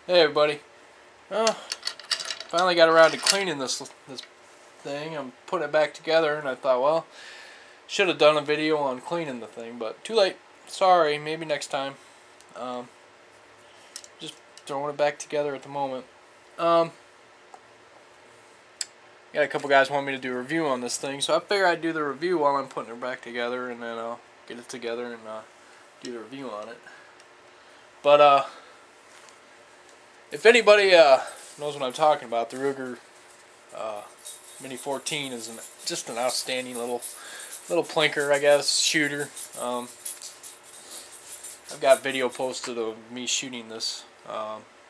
Hey everybody. Finally got around to cleaning this thing. I'm putting it back together, and I thought, well, should have done a video on cleaning the thing, but too late. Sorry, maybe next time. Just throwing it back together at the moment. Got a couple guys want me to do a review on this thing, so I figured I'd do the review while I'm putting it back together, and then I'll get it together and do the review on it. But if anybody knows what I'm talking about, the Ruger MINI-14 is just an outstanding little plinker, I guess, shooter. I've got video posted of me shooting this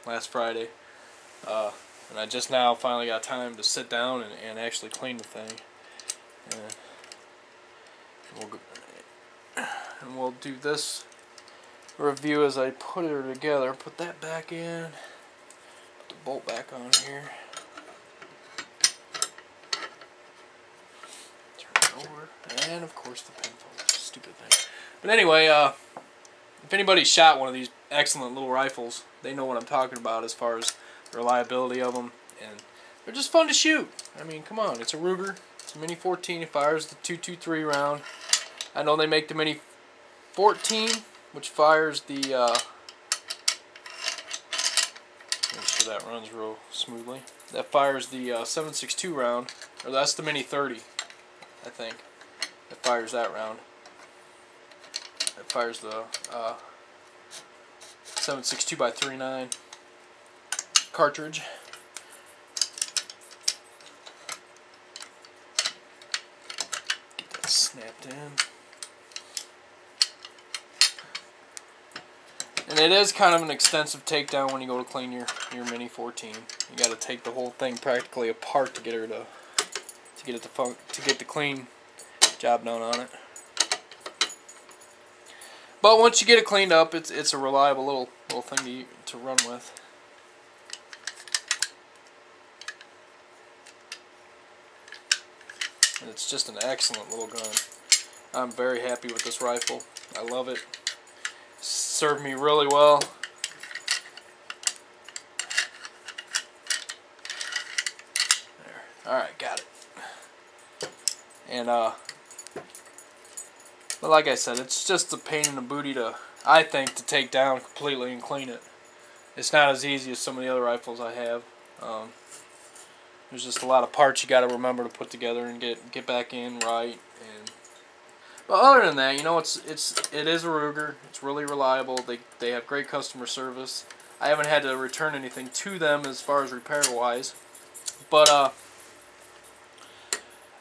last Friday, and I just now finally got time to sit down and actually clean the thing. And we'll do this review as I put it together. Put that back in. Put the bolt back on here. Turn it over. And of course the pinfall. Stupid thing. But anyway, if anybody shot one of these excellent little rifles, they know what I'm talking about as far as the reliability of them. And they're just fun to shoot. I mean, come on. It's a Ruger. It's a Mini-14. It fires the .223 round. I know they make the Mini-14, which fires the, make sure that runs real smoothly. That fires the 7.62 round, or that's the Mini-30, I think. That fires that round. That fires the 7.62 by 39 cartridge. Get that snapped in. And it is kind of an extensive takedown when you go to clean your Mini-14. You got to take the whole thing practically apart to get her to get the clean job done on it. But once you get it cleaned up, it's a reliable little thing to run with. And it's just an excellent little gun. I'm very happy with this rifle. I love it. Served me really well. There. Alright, got it. And but like I said, it's just a pain in the booty I think, to take down completely and clean it. It's not as easy as some of the other rifles I have. There's just a lot of parts you got to remember to put together and get back in right. But other than that, you know, it is a Ruger. It's really reliable. They have great customer service. I haven't had to return anything to them as far as repair wise, but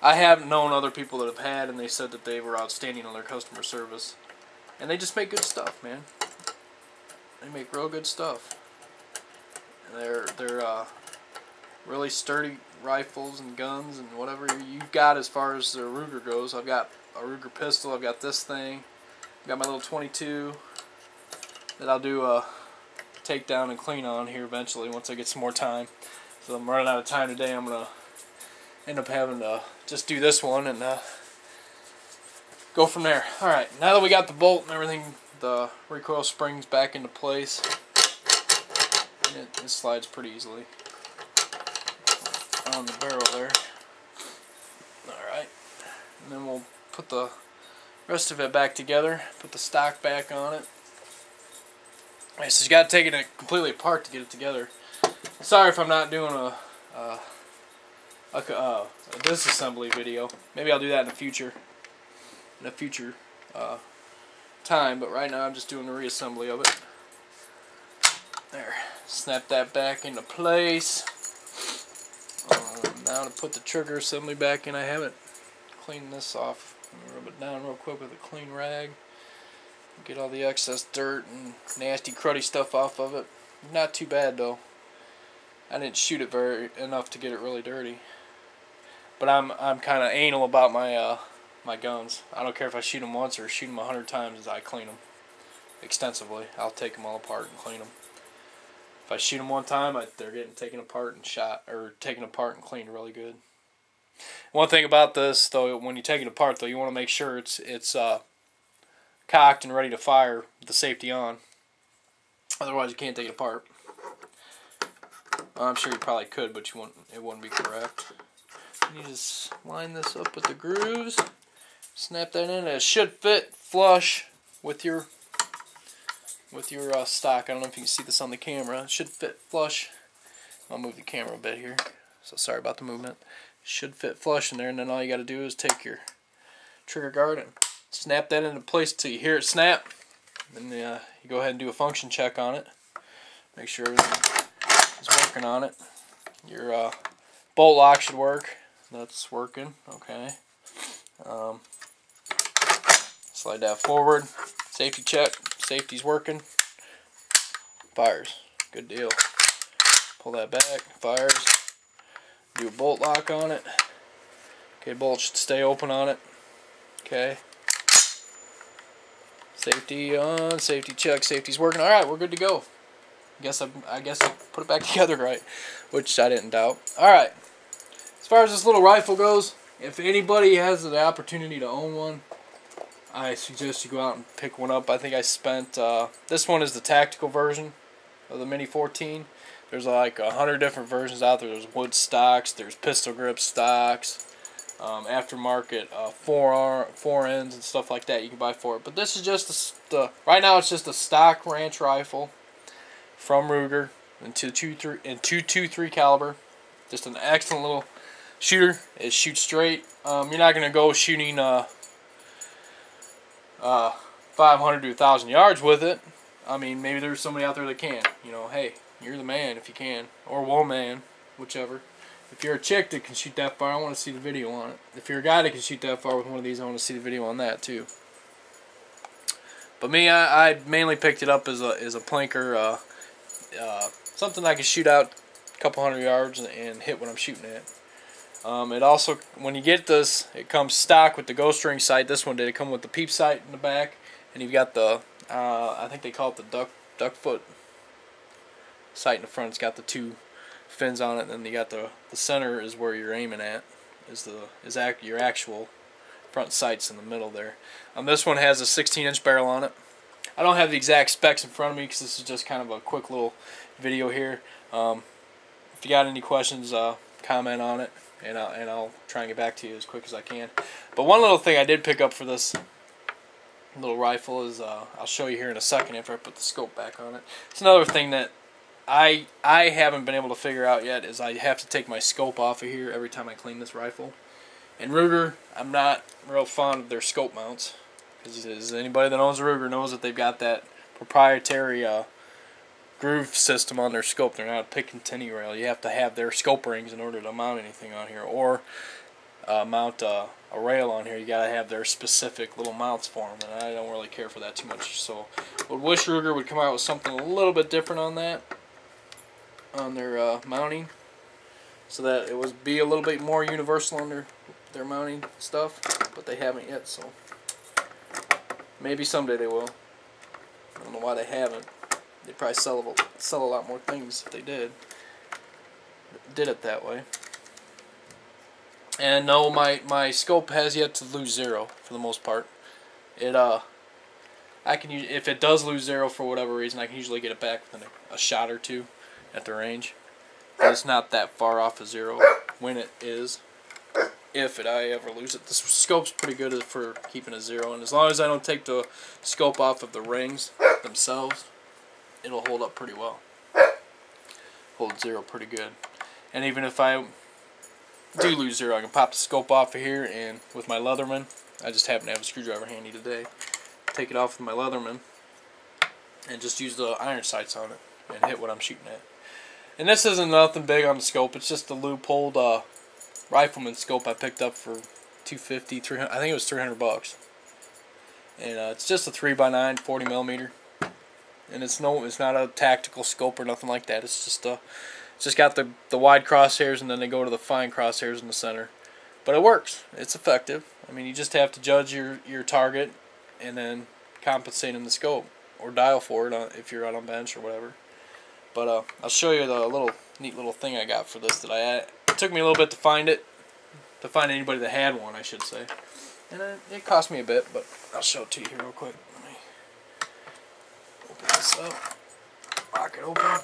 I have known other people that have had, and they said that they were outstanding on their customer service. And they just make good stuff, man. They make real good stuff. And they're really sturdy rifles and guns and whatever you've got as far as the Ruger goes. I've got a Ruger pistol. I've got this thing. I've got my little 22 that I'll do a takedown and clean on here eventually once I get some more time. So I'm running out of time today. I'm gonna end up having to just do this one and go from there. Alright, now that we got the bolt and everything, the recoil springs back into place. It slides pretty easily on the barrel there. Alright, and then we'll put the rest of it back together, put the stock back on it. Alright, so you got to take it completely apart to get it together. Sorry if I'm not doing a disassembly video. Maybe I'll do that in the future. Time, but right now I'm just doing the reassembly of it. There, snap that back into place. Now to put the trigger assembly back in, I haven't cleaned this off. I'm going to rub it down real quick with a clean rag. Get all the excess dirt and nasty cruddy stuff off of it. Not too bad though. I didn't shoot it enough to get it really dirty. But I'm kind of anal about my my guns. I don't care if I shoot them once or shoot them 100 times as I clean them extensively. I'll take them all apart and clean them. If I shoot them one time, they're getting taken apart and taken apart and cleaned really good. One thing about this, though, when you take it apart, though, you want to make sure it's cocked and ready to fire with the safety on. Otherwise, you can't take it apart. I'm sure you probably could, but it wouldn't be correct. You just line this up with the grooves, snap that in. It should fit flush with your stock. I don't know if you can see this on the camera. It should fit flush. I'll move the camera a bit here, so sorry about the movement. It should fit flush in there, and then all you got to do is take your trigger guard and snap that into place until you hear it snap. Then you go ahead and do a function check on it. Make sure everything is working on it. Your bolt lock should work. That's working. Okay. Slide that forward. Safety check. Safety's working. Fires. Good deal. Pull that back. Fires. Do a bolt lock on it. Okay, bolt should stay open on it. Okay. Safety on. Safety check. Safety's working. All right, we're good to go. I guess I put it back together right, which I didn't doubt. All right. As far as this little rifle goes, if anybody has the opportunity to own one, I suggest you go out and pick one up. I think I spent, this one is the tactical version of the Mini-14. There's like 100 different versions out there. There's wood stocks, there's pistol grip stocks, aftermarket fore ends and stuff like that you can buy for it. But this is just right now it's just a stock ranch rifle from Ruger in 223 caliber. Just an excellent little shooter. It shoots straight. You're not going to go shooting 500 to 1,000 yards with it. I mean, maybe there's somebody out there that can. You know, hey, you're the man if you can, or woman, whichever. If you're a chick that can shoot that far, I want to see the video on it. If you're a guy that can shoot that far with one of these, I want to see the video on that too. But me, I mainly picked it up as a planker, something I can shoot out a couple hundred yards and hit what I'm shooting at. It also, when you get this, it comes stock with the ghost ring sight. This one did. It come with the peep sight in the back, and you've got the, I think they call it the duck foot sight in the front. It's got the two fins on it, and then you got the center is where you're aiming at. Your actual front sights in the middle there. This one has a 16-inch barrel on it. I don't have the exact specs in front of me because this is just kind of a quick little video here. If you got any questions, comment on it. And I'll try and get back to you as quick as I can. But one little thing I did pick up for this little rifle is, I'll show you here in a second after I put the scope back on it. It's another thing that I haven't been able to figure out yet, is I have to take my scope off of here every time I clean this rifle. And Ruger, I'm not real fond of their scope mounts, because anybody that owns a Ruger knows that they've got that proprietary groove system on their scope. They're not a pick and tinny rail. You have to have their scope rings in order to mount anything on here, or mount a rail on here. You gotta have their specific little mounts for them, and I don't really care for that too much. So I wish Ruger would come out with something a little bit different on that, on their mounting, so that it would be a little bit more universal on their mounting stuff, but they haven't yet, so maybe someday they will. I don't know why they haven't. They'd probably sell a lot more things if they did it that way. And no, my scope has yet to lose zero for the most part. I can use, if it does lose zero for whatever reason, I can usually get it back within a shot or two at the range. But it's not that far off of zero when it is. If I ever lose it, the scope's pretty good for keeping a zero, and as long as I don't take the scope off of the rings themselves, it'll hold up pretty well. Hold zero pretty good. And even if I do lose zero, I can pop the scope off of here, and with my Leatherman, I just happen to have a screwdriver handy today, take it off with my Leatherman and just use the iron sights on it and hit what I'm shooting at. And this isn't nothing big on the scope. It's just a loopholed rifleman scope I picked up for $250, $300. I think it was $300. And it's just a 3x9 40mm. And it's not a tactical scope or nothing like that. It's just got the wide crosshairs, and then they go to the fine crosshairs in the center. But it works. It's effective. I mean, you just have to judge your target and then compensate in the scope, or dial for it if you're out on bench or whatever. But I'll show you the neat little thing I got for this that I had. It took me a little bit to find it, to find anybody that had one, I should say. And it cost me a bit, but I'll show it to you here real quick. Let me open this up, lock it open.